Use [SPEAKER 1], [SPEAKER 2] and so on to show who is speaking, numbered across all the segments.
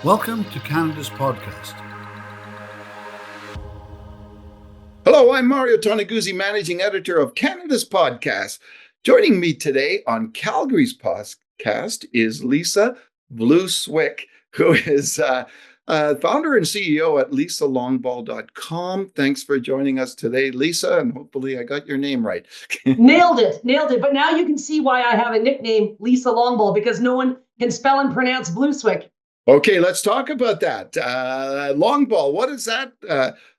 [SPEAKER 1] Welcome to Canada's podcast.
[SPEAKER 2] Hello, I'm Mario Toneguzzi, managing editor of Canada's podcast. Joining me today on Calgary's podcast is Lisa Blueswick, who is founder and CEO at lisalongball.com. Thanks for joining us today, Lisa, and hopefully I got your name right.
[SPEAKER 3] Nailed it. But now you can see why I have a nickname, Lisa Longball, because no one can spell and pronounce Blueswick.
[SPEAKER 2] Okay, let's talk about that. Long ball, what is that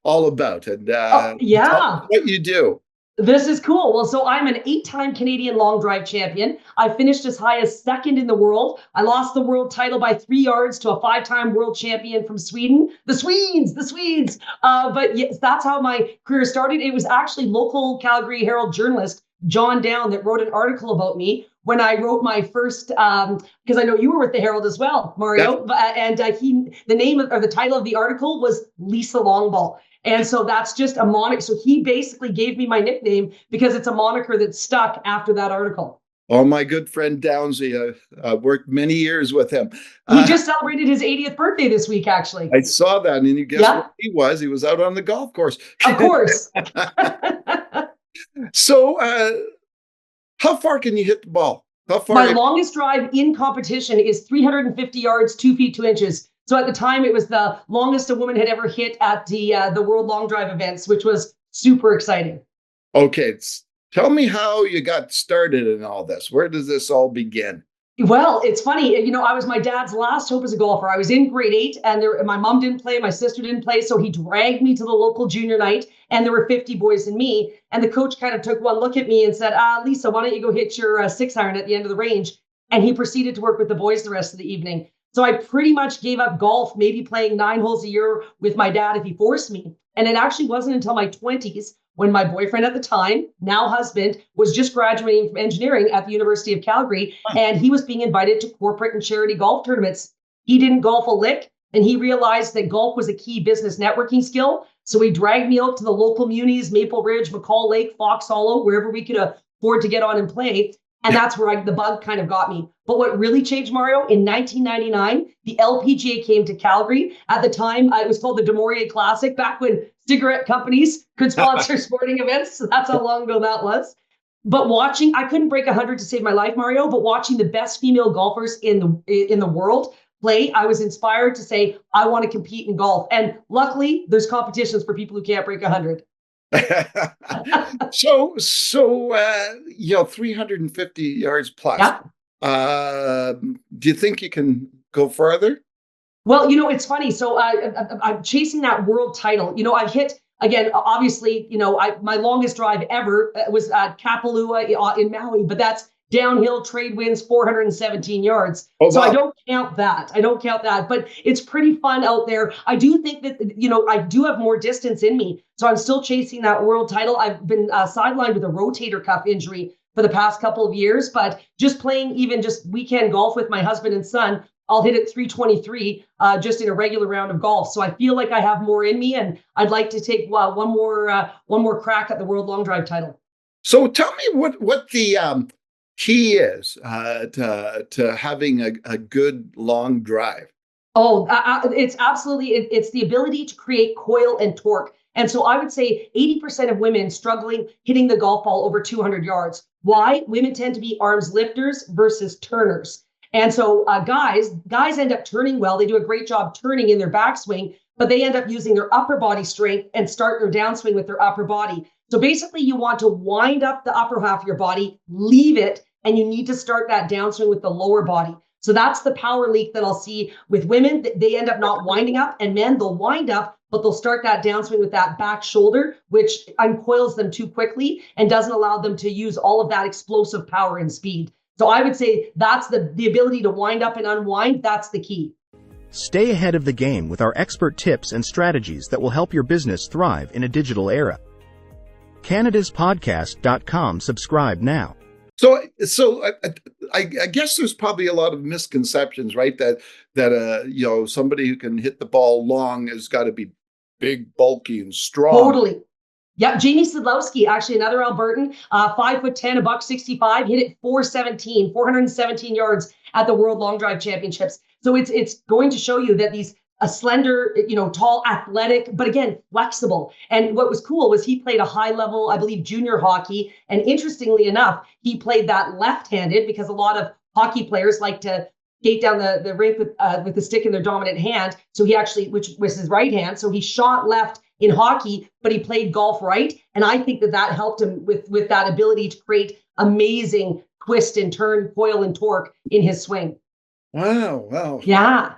[SPEAKER 2] all about? And tell me what you do.
[SPEAKER 3] This is cool. Well, so I'm an 8-time Canadian long drive champion. I finished as high as second in the world. I lost the world title by 3 yards to a 5-time world champion from Sweden. The Swedes. But yes, that's how my career started. It was actually local Calgary Herald journalist John Down that wrote an article about me when I wrote my first, because I know you were with the Herald as well, Mario, and the title of the article was Lisa Longball. And so that's just a moniker. So he basically gave me my nickname because it's a moniker that stuck after that article.
[SPEAKER 2] Oh, my good friend Downsy, I worked many years with him.
[SPEAKER 3] He just celebrated his 80th birthday this week, actually.
[SPEAKER 2] I saw that, and you guess what he was? He was out on the golf course.
[SPEAKER 3] Of course.
[SPEAKER 2] So, how far can you hit the ball?
[SPEAKER 3] My longest drive in competition is 350 yards, 2 feet, 2 inches. So at the time, it was the longest a woman had ever hit at the World Long Drive events, which was super exciting.
[SPEAKER 2] Okay, tell me how you got started in all this. Where does this all begin?
[SPEAKER 3] Well, it's funny. I was my dad's last hope as a golfer. I was in grade 8 and my mom didn't play. My sister didn't play. So he dragged me to the local junior night and there were 50 boys and me. And the coach kind of took one look at me and said, Lisa, why don't you go hit your 6-iron at the end of the range? And he proceeded to work with the boys the rest of the evening. So I pretty much gave up golf, maybe playing 9 holes a year with my dad if he forced me. And it actually wasn't until my 20s when my boyfriend at the time, now husband, was just graduating from engineering at the University of Calgary, and he was being invited to corporate and charity golf tournaments. He didn't golf a lick, and he realized that golf was a key business networking skill. So he dragged me out to the local munis, Maple Ridge, McCall Lake, Fox Hollow, wherever we could afford to get on and play. And that's where the bug kind of got me. But what really changed, Mario, in 1999, the LPGA came to Calgary. At the time, it was called the Du Maurier Classic, back when cigarette companies could sponsor sporting events. So that's how long ago that was. But I couldn't break 100 to save my life, Mario, but watching the best female golfers in the world play, I was inspired to say, I want to compete in golf. And luckily, there's competitions for people who can't break 100.
[SPEAKER 2] So 350 yards plus.
[SPEAKER 3] Yeah.
[SPEAKER 2] Do you think you can go farther?
[SPEAKER 3] Well, it's funny. So I'm chasing that world title. I've hit, again, obviously, my longest drive ever was at Kapalua in Maui, but that's downhill, trade winds, 417 yards. Oh, so wow. I don't count that, but it's pretty fun out there. I do think that, I do have more distance in me. So I'm still chasing that world title. I've been sidelined with a rotator cuff injury for the past couple of years, but just playing even just weekend golf with my husband and son, I'll hit it 323 just in a regular round of golf. So I feel like I have more in me, and I'd like to take one more crack at the World Long Drive title.
[SPEAKER 2] So tell me what the key is to having a good long drive.
[SPEAKER 3] Oh, it's absolutely, it's the ability to create coil and torque. And so I would say 80% of women struggling hitting the golf ball over 200 yards. Why? Women tend to be arms lifters versus turners. And so guys end up turning well. They do a great job turning in their backswing, but they end up using their upper body strength and start their downswing with their upper body. So basically you want to wind up the upper half of your body, leave it, and you need to start that downswing with the lower body. So that's the power leak that I'll see with women. They end up not winding up, and men, they'll wind up, but they'll start that downswing with that back shoulder, which uncoils them too quickly and doesn't allow them to use all of that explosive power and speed. So I would say that's the ability to wind up and unwind. That's the key.
[SPEAKER 4] Stay ahead of the game with our expert tips and strategies that will help your business thrive in a digital era. CanadasPodcast.com. Subscribe now.
[SPEAKER 2] So I guess there's probably a lot of misconceptions, right? That somebody who can hit the ball long has got to be big, bulky, and strong.
[SPEAKER 3] Totally. Yeah, Jamie Sidlowski, actually another Albertan, 5'10", $165, hit it 417 yards at the World Long Drive Championships. So it's going to show you that these a slender, tall, athletic, but again, flexible. And what was cool was he played a high level, I believe, junior hockey. And interestingly enough, he played that left-handed because a lot of hockey players like to skate down the rink with the stick in their dominant hand. So he actually, which was his right hand. So he shot left in hockey, but he played golf right. And I think that helped him with that ability to create amazing twist and turn, coil and torque in his swing.
[SPEAKER 2] Wow.
[SPEAKER 3] Yeah.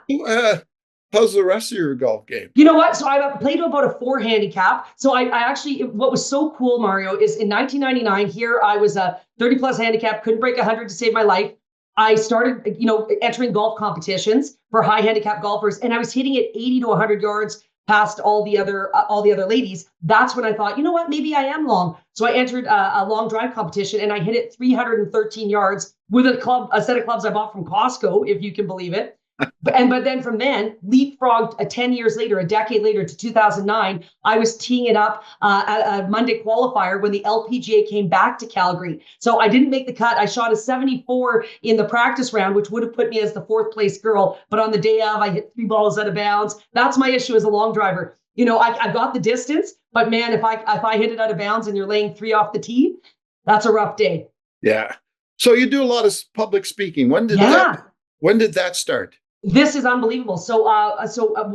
[SPEAKER 2] How's the rest of your golf game?
[SPEAKER 3] You know what? So I played about a 4 handicap. So I actually, what was so cool, Mario, is in 1999, here I was a 30 plus handicap, couldn't break 100 to save my life. I started, entering golf competitions for high handicap golfers, and I was hitting it 80 to 100 yards past all the other ladies. That's when I thought, you know what, maybe I am long. So I entered a long drive competition, and I hit it 313 yards with a set of clubs I bought from Costco, if you can believe it. But then from then, leapfrogged 10 years later, a decade later to 2009, I was teeing it up at a Monday qualifier when the LPGA came back to Calgary. So I didn't make the cut. I shot a 74 in the practice round, which would have put me as the 4th place girl. But on the day of, I hit 3 balls out of bounds. That's my issue as a long driver. I've got the distance, but man, if I hit it out of bounds and you're laying 3 off the tee, that's a rough day.
[SPEAKER 2] Yeah. So you do a lot of public speaking. When did that start?
[SPEAKER 3] This is unbelievable. So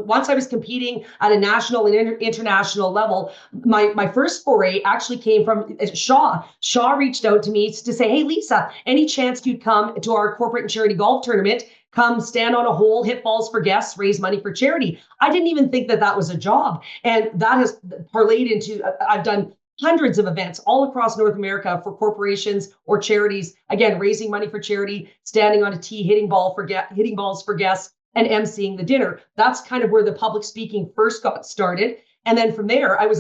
[SPEAKER 3] once I was competing at a national and international level, my first foray actually came from Shaw. Shaw reached out to me to say, hey, Lisa, any chance you'd come to our corporate and charity golf tournament? Come stand on a hole, hit balls for guests, raise money for charity. I didn't even think that was a job. And that has parlayed into, I've done hundreds of events all across North America for corporations or charities. Again, raising money for charity, standing on a tee, hitting balls for guests, and emceeing the dinner. That's kind of where the public speaking first got started. And then from there, there was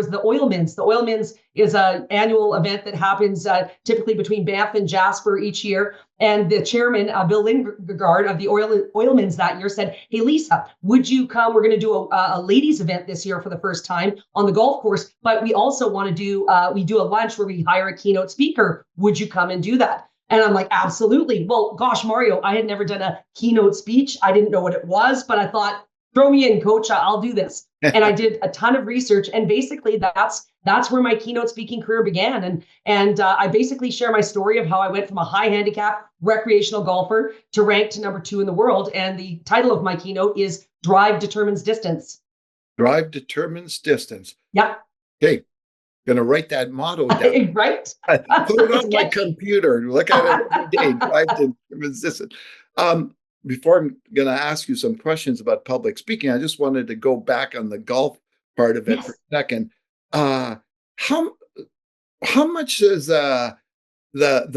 [SPEAKER 3] the Oil Mins. The Oil Mins is an annual event that happens typically between Banff and Jasper each year. And the chairman, Bill Lingard of the Oil Mins that year said, hey, Lisa, would you come? We're going to do a ladies event this year for the first time on the golf course. But we also want to do a lunch where we hire a keynote speaker. Would you come and do that? And I'm like, absolutely. Well, gosh, Mario, I had never done a keynote speech. I didn't know what it was, but I thought, throw me in, coach, I'll do this. And I did a ton of research. And basically that's where my keynote speaking career began. And I basically share my story of how I went from a high handicap recreational golfer to rank to number 2 in the world. And the title of my keynote is Drive Determines Distance.
[SPEAKER 2] Drive Determines Distance.
[SPEAKER 3] Yep.
[SPEAKER 2] Okay. Going to write that motto down.
[SPEAKER 3] Right.
[SPEAKER 2] Put it on my computer. Look at it every day. Drive Determines Distance. Before I'm going to ask you some questions about public speaking, I just wanted to go back on the golf part of it for a second. How much does the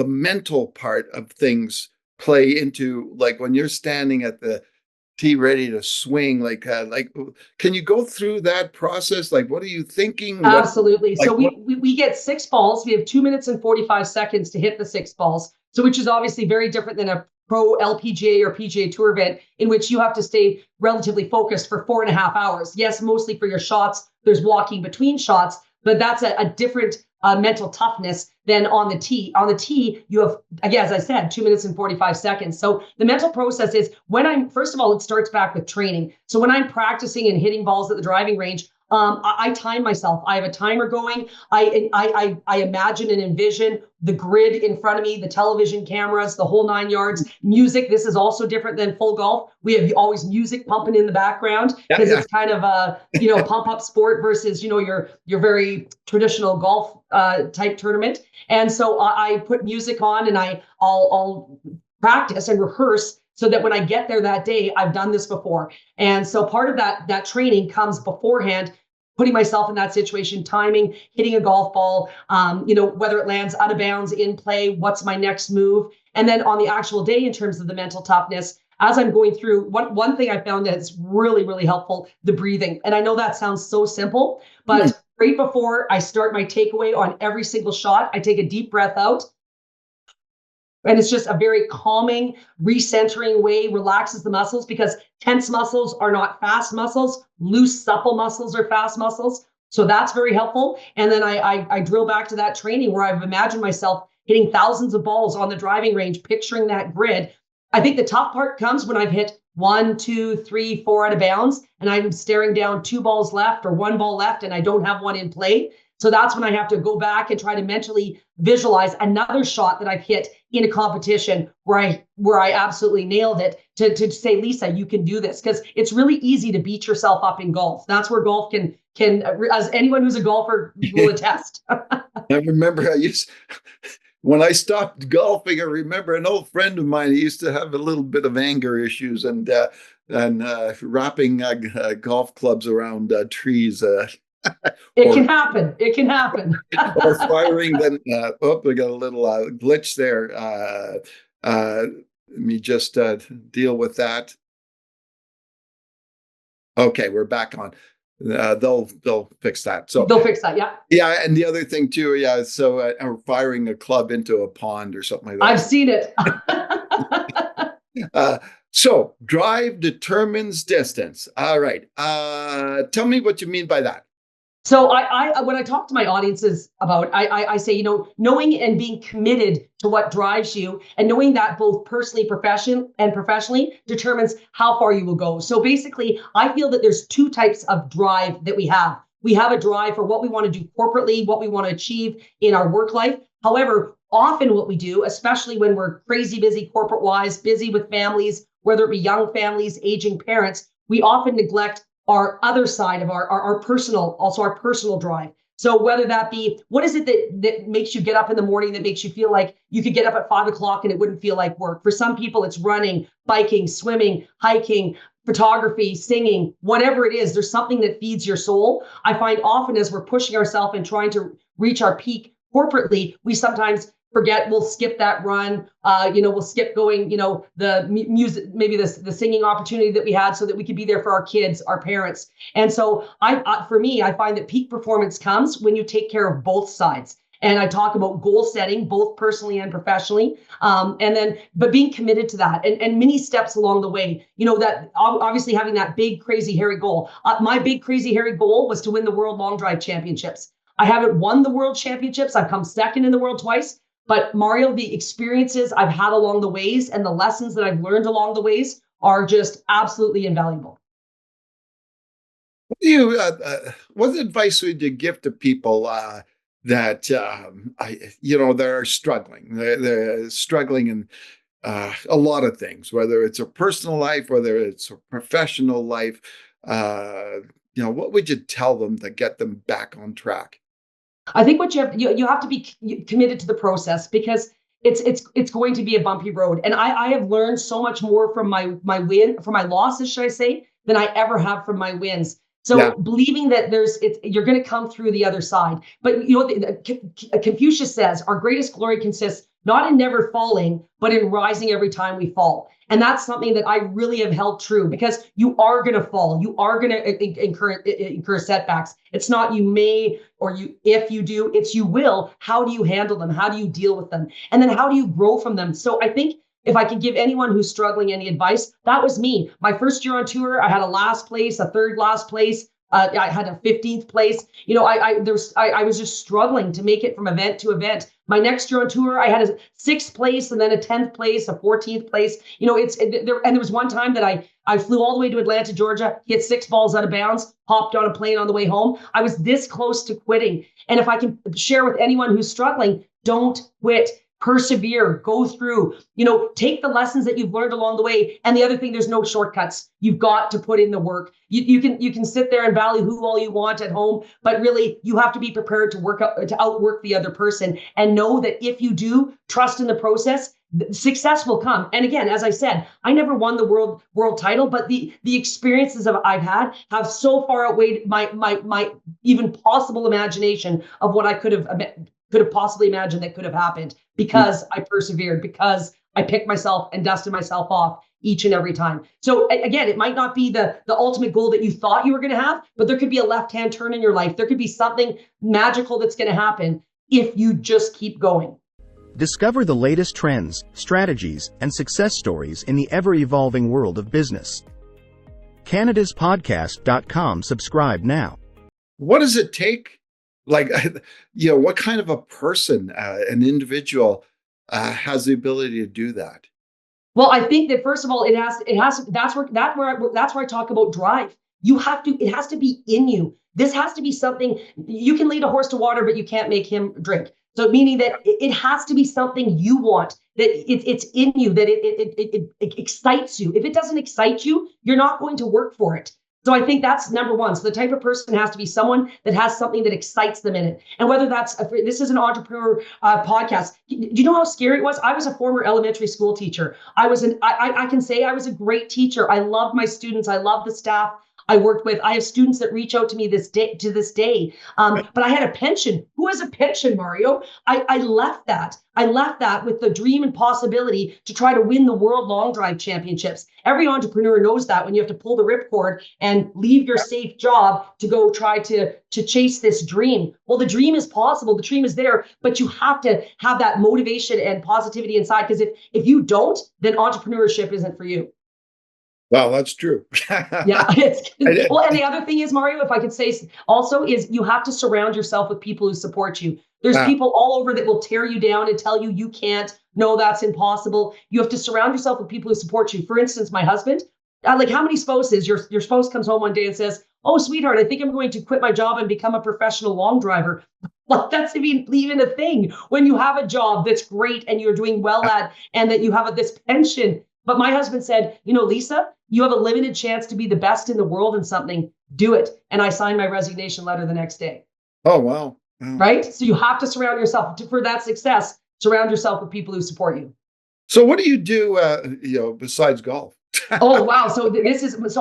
[SPEAKER 2] mental part of things play into, like when you're standing at the tee ready to swing? Like can you go through that process? Like, what are you thinking?
[SPEAKER 3] Absolutely. So we get 6 balls. We have 2 minutes and 45 seconds to hit the 6 balls. So which is obviously very different than a pro LPGA or PGA Tour event in which you have to stay relatively focused for 4.5 hours. Yes, mostly for your shots. There's walking between shots, but that's a different mental toughness than on the tee. On the tee, you have, again, as I said, 2 minutes and 45 seconds. So the mental process is first of all, it starts back with training. So when I'm practicing and hitting balls at the driving range, I time myself. I have a timer going. I imagine and envision the grid in front of me, the television cameras, the whole 9 yards. Music. This is also different than full golf. We have always music pumping in the background because it's kind of a pump up sport versus your very traditional golf type tournament. And so I put music on and I'll practice and rehearse, so that when I get there that day, I've done this before. And so part of that training comes beforehand, putting myself in that situation, timing, hitting a golf ball, whether it lands out of bounds, in play, what's my next move. And then on the actual day, in terms of the mental toughness, as I'm going through, one thing I found that's really, really helpful, the breathing. And I know that sounds so simple, but right before I start my takeaway on every single shot, I take a deep breath out. And it's just a very calming, recentering way, relaxes the muscles, because tense muscles are not fast muscles. Loose, supple muscles are fast muscles. So that's very helpful. And then I drill back to that training where I've imagined myself hitting thousands of balls on the driving range, picturing that grid. I think the tough part comes when I've hit 1, 2, 3, 4 out of bounds and I'm staring down 2 balls left or 1 ball left and I don't have one in play. So that's when I have to go back and try to mentally visualize another shot that I've hit in a competition where I absolutely nailed it to say, Lisa, you can do this. Because it's really easy to beat yourself up in golf. That's where golf can, as anyone who's a golfer will attest.
[SPEAKER 2] I remember when I stopped golfing, I remember an old friend of mine, he used to have a little bit of anger issues and wrapping golf clubs around trees.
[SPEAKER 3] It can happen. It can happen.
[SPEAKER 2] Or firing them. We got a little glitch there. Let me just deal with that. Okay, we're back on. They'll fix that. So
[SPEAKER 3] they'll fix that. Yeah.
[SPEAKER 2] Yeah, and the other thing too. Yeah, so firing a club into a pond or something like that.
[SPEAKER 3] I've seen it.
[SPEAKER 2] So drive determines distance. All right. Tell me what you mean by that.
[SPEAKER 3] So I when I talk to my audiences about, I say, knowing and being committed to what drives you and knowing that both personally, professionally determines how far you will go. So basically, I feel that there's 2 types of drive that we have. We have a drive for what we want to do corporately, what we want to achieve in our work life. However, often what we do, especially when we're crazy busy corporate wise, busy with families, whether it be young families, aging parents, we often neglect our other side of our personal drive. So whether that be, what is it that makes you get up in the morning, that makes you feel like you could get up at 5 o'clock and it wouldn't feel like work? For some people, it's running, biking, swimming, hiking, photography, singing, whatever it is, there's something that feeds your soul. I find often as we're pushing ourselves and trying to reach our peak corporately, we sometimes forget, we'll skip that run, we'll skip going, the music, maybe the singing opportunity that we had so that we could be there for our kids, our parents. And so for me, I find that peak performance comes when you take care of both sides. And I talk about goal setting, both personally and professionally. But being committed to that and many steps along the way, that obviously having that big, crazy, hairy goal. My big, crazy, hairy goal was to win the World Long Drive Championships. I haven't won the World Championships. I've come second in the world twice. But Mario, the experiences I've had along the ways and the lessons that I've learned along the ways are just absolutely invaluable.
[SPEAKER 2] What advice would you give to people that they're struggling? They're struggling in a lot of things, whether it's a personal life, whether it's a professional life. What would you tell them to get them back on track?
[SPEAKER 3] I think what you have to be committed to the process, because it's going to be a bumpy road. And I have learned so much more from my losses, should I say, than I ever have from my wins. So believing that you're going to come through the other side. But Confucius says our greatest glory consists not in never falling, but in rising every time we fall. And that's something that I really have held true, because you are going to fall. You are going to incur setbacks. It's not you may, or if you do, it's you will. How do you handle them? How do you deal with them? And then how do you grow from them? So I think if I could give anyone who's struggling any advice, that was me. My first year on tour, I had a last place, a third last place. I had a 15th place. I was just struggling to make it from event to event. My next year on tour, I had a 6th place and then a 10th place, a 14th place. There was one time that I flew all the way to Atlanta, Georgia, hit 6 balls out of bounds, hopped on a plane on the way home. I was this close to quitting. And if I can share with anyone who's struggling, don't quit. Persevere, go through, take the lessons that you've learned along the way. And the other thing, there's no shortcuts. You've got to put in the work. You can sit there and ballyhoo all you want at home, but really you have to be prepared to outwork the other person, and know that if you do trust in the process, success will come. And again, as I said, I never won the world title, but the experiences I've had have so far outweighed my even possible imagination of what I could have possibly imagined that could have happened, because I persevered, because I picked myself and dusted myself off each and every time. So again, it might not be the ultimate goal that you thought you were going to have, but there could be a left-hand turn in your life. There could be something magical that's going to happen if you just keep going.
[SPEAKER 4] Discover the latest trends, strategies, and success stories in the ever-evolving world of business. CanadasPodcast.com. Subscribe now.
[SPEAKER 2] What does it take? What kind of a person, an individual, has the ability to do that?
[SPEAKER 3] Well, I think that first of all, that's where I talk about drive. It has to be in you. This has to be something you can lead a horse to water, but you can't make him drink. So meaning that it has to be something you want, that it's in you, that it excites you. If it doesn't excite you, you're not going to work for it. So I think that's number one. So the type of person has to be someone that has something that excites them in it. And whether this is an entrepreneur podcast. Do you know how scary it was? I was a former elementary school teacher. I can say I was a great teacher. I loved my students. I loved the staff I worked with. I have students that reach out to me this day. But I had a pension. Who has a pension, Mario? I left that. I left that with the dream and possibility to try to win the World Long Drive Championships. Every entrepreneur knows that when you have to pull the ripcord and leave your safe job to go try to chase this dream. Well, the dream is possible. The dream is there, but you have to have that motivation and positivity inside. Because if you don't, then entrepreneurship isn't for you.
[SPEAKER 2] Well, that's true.
[SPEAKER 3] Yeah. Well, and the other thing is, Mario, if I could say also, is you have to surround yourself with people who support you. There's people all over that will tear you down and tell you can't. No, that's impossible. You have to surround yourself with people who support you. For instance, my husband, like how many spouses, your spouse comes home one day and says, "Oh, sweetheart, I think I'm going to quit my job and become a professional long driver." Like that's even a thing when you have a job that's great and you're doing well at, and that you have this pension. But my husband said, Lisa, you have a limited chance to be the best in the world in something. Do it. And I signed my resignation letter the next day.
[SPEAKER 2] Oh, wow.
[SPEAKER 3] Right? So you have to surround yourself for that success. Surround yourself with people who support you.
[SPEAKER 2] So what do you do, besides golf?
[SPEAKER 3] Oh, wow. So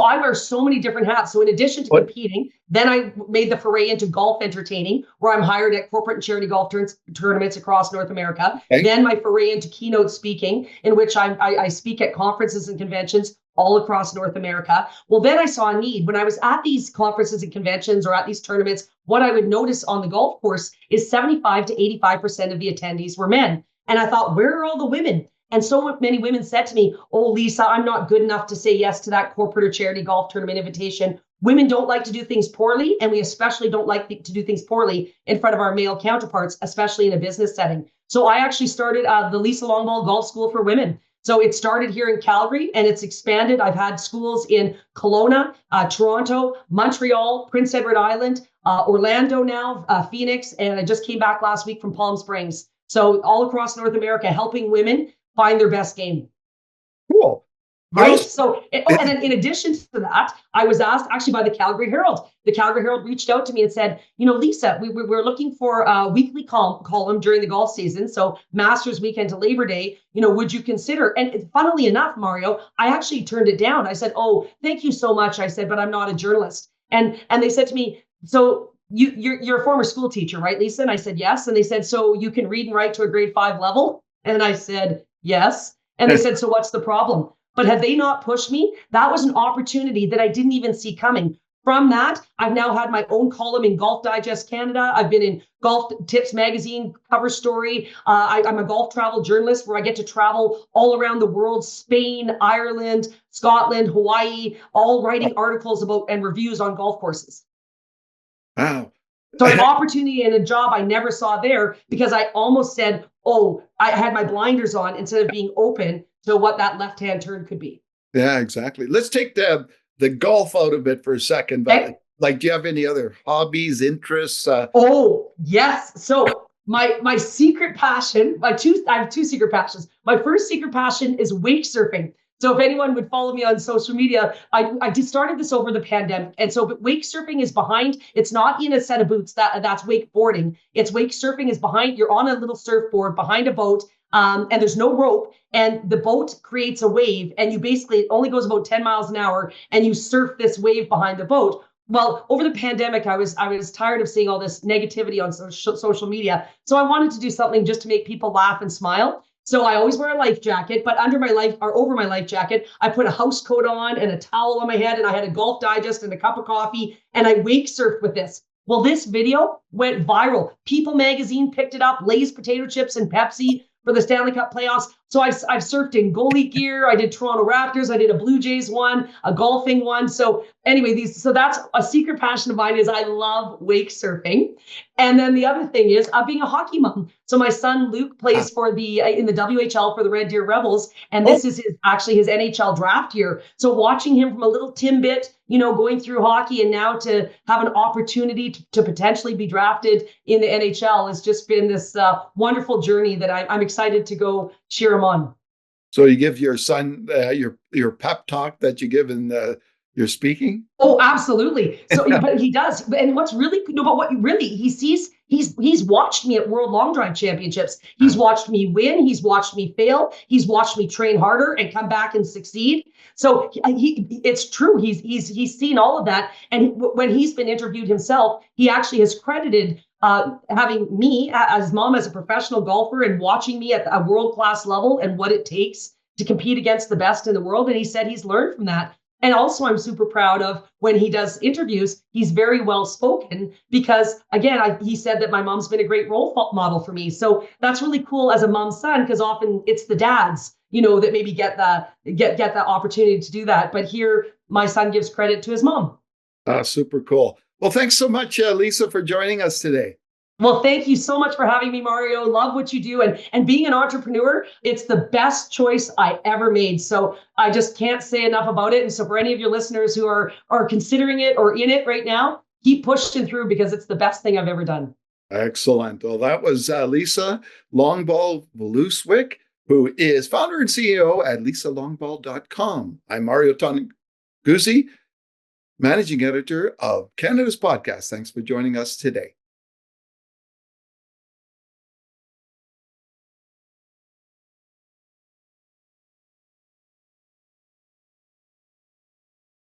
[SPEAKER 3] I wear so many different hats. So in addition to competing, then I made the foray into golf entertaining, where I'm hired at corporate and charity golf tournaments across North America. Okay. Then my foray into keynote speaking, in which I speak at conferences and conventions all across North America. Well, then I saw a need. When I was at these conferences and conventions or at these tournaments, what I would notice on the golf course is 75 to 85% of the attendees were men. And I thought, where are all the women? And so many women said to me, "Oh, Lisa, I'm not good enough to say yes to that corporate or charity golf tournament invitation." Women don't like to do things poorly, and we especially don't like to do things poorly in front of our male counterparts, especially in a business setting. So I actually started the Lisa Longball Golf School for Women. So it started here in Calgary and it's expanded. I've had schools in Kelowna, Toronto, Montreal, Prince Edward Island, Orlando now, Phoenix, and I just came back last week from Palm Springs. So all across North America, helping women find their best game.
[SPEAKER 2] Cool.
[SPEAKER 3] Right. So, and then in addition to that, I was asked actually by the Calgary Herald. The Calgary Herald reached out to me and said, Lisa, we're looking for a weekly column during the golf season. So Masters weekend to Labor Day, would you consider? And funnily enough, Mario, I actually turned it down. I said, "Oh, thank you so much." I said, "But I'm not a journalist." And they said to me, "So you're a former school teacher, right, Lisa?" And I said, "Yes." And they said, "So you can read and write to a grade 5 level?" And I said, "Yes." And they said, "So what's the problem?" But had they not pushed me, that was an opportunity that I didn't even see coming. From that, I've now had my own column in Golf Digest Canada. I've been in Golf Tips magazine cover story. I'm a golf travel journalist where I get to travel all around the world, Spain, Ireland, Scotland, Hawaii, all writing articles about and reviews on golf courses.
[SPEAKER 2] Wow.
[SPEAKER 3] So an opportunity and a job I never saw there because I almost said, "Oh, I had my blinders on," instead of being open to what that left-hand turn could be.
[SPEAKER 2] Yeah, exactly. Let's take the golf out of it for a second. But
[SPEAKER 3] Okay.
[SPEAKER 2] do you have any other hobbies, interests?
[SPEAKER 3] Oh, yes. So my secret passion, I have two secret passions. My first secret passion is wake surfing. So if anyone would follow me on social media, I started this over the pandemic. And so but wake surfing is behind, it's not in a set of boots, that's wakeboarding. It's wake surfing is behind, you're on a little surfboard behind a boat, and there's no rope, and the boat creates a wave, and you basically, it only goes about 10 miles an hour, and you surf this wave behind the boat. Well, over the pandemic, I was tired of seeing all this negativity on social media. So I wanted to do something just to make people laugh and smile. So I always wear a life jacket, but over my life jacket, I put a house coat on and a towel on my head, and I had a Golf Digest and a cup of coffee, and I wake surfed with this. Well, this video went viral. People magazine picked it up, Lay's potato chips and Pepsi for the Stanley Cup playoffs. So I've surfed in goalie gear. I did Toronto Raptors. I did a Blue Jays one, a golfing one. So anyway, so that's a secret passion of mine is I love wake surfing. And then the other thing is being a hockey mom. So my son Luke plays for in the WHL for the Red Deer Rebels, and this is actually his NHL draft year. So watching him from a little Timbit, going through hockey, and now to have an opportunity to potentially be drafted in the NHL has just been this wonderful journey that I'm excited to go cheer him on.
[SPEAKER 2] So you give your son your pep talk that you give in your speaking?
[SPEAKER 3] Oh, absolutely. So, but he does. And what's really, he sees, he's watched me at World Long Drive Championships. He's watched me win. He's watched me fail. He's watched me train harder and come back and succeed. So it's true. He's seen all of that. And when he's been interviewed himself, he actually has credited having me as mom as a professional golfer and watching me at a world-class level and what it takes to compete against the best in the world. And he said he's learned from that. And also, I'm super proud of when he does interviews, he's very well spoken because, again, he said that my mom's been a great role model for me. So that's really cool as a mom's son, because often it's the dads, that maybe get the opportunity to do that. But here, my son gives credit to his mom.
[SPEAKER 2] Super cool. Well, thanks so much, Lisa, for joining us today.
[SPEAKER 3] Well, thank you so much for having me, Mario. Love what you do. And being an entrepreneur, it's the best choice I ever made. So I just can't say enough about it. And so for any of your listeners who are considering it or in it right now, keep pushing through because it's the best thing I've ever done.
[SPEAKER 2] Excellent. Well, that was Lisa Longball-Vlouswick, who is founder and CEO at lisalongball.com. I'm Mario Toneguzzi, managing editor of Canada's Podcast. Thanks for joining us today.